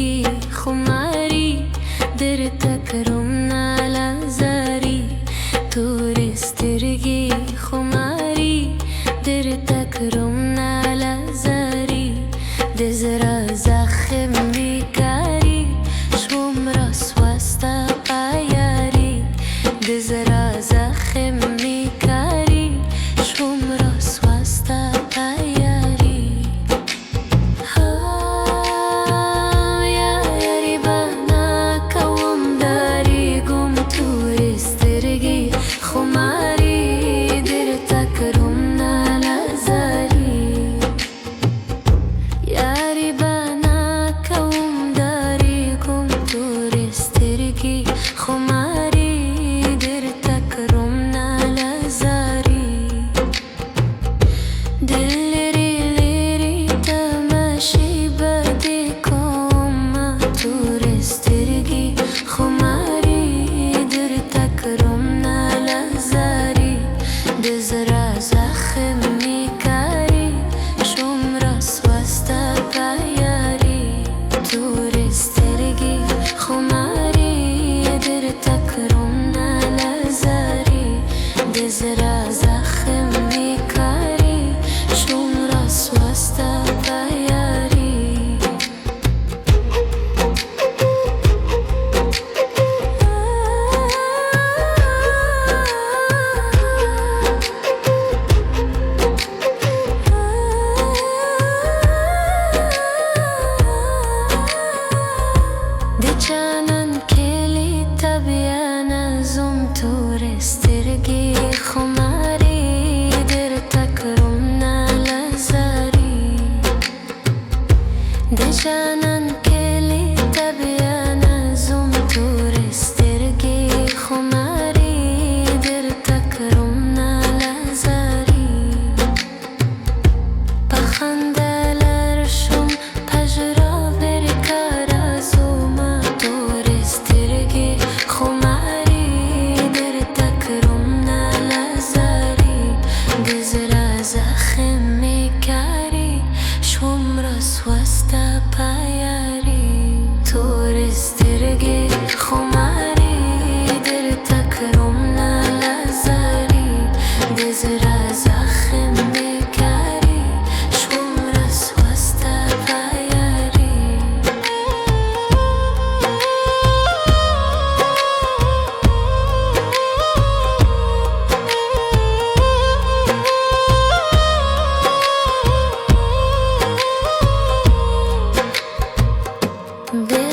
سترگی خماری در تکرم نالازاری تور سترگی خماری در تکرم نالازاری دزرا زخم بیکاری شوم راس واستا پایاری دزرا زخم بیکاری شوم راس واستا پایاری یاری بنا کوم داری گم تور سترگی خماری در تکرم نالازاری یاری بنا کوم داری گم تور سترگی خماری در تکرم نالازاری دل لیری لیری تماشی بدی کم تور سترگی خماری در تکرم نالازاری دزرا زخم میکاری شوم راس واستا پایاری تور سترگی خماری در تکرم نالازاری دزرا زخم میکاری شوم راس واستا پایاری دچانن کلی تبیانا زم تور سترگی خماری در تکرم نالازاری دچانن کلی تبیانا زم تور سترگی خماری در تکرم نالازاری بخندلر شم پجرا برکار زوما تور سترگی خماری در تکرم نالازاری دزرا زخم میکاری شوم راس واستا پایاری تور سترگی خماری در تکرم نالازاری دزرا زخم میکاری شوم راس واستا پایاری دل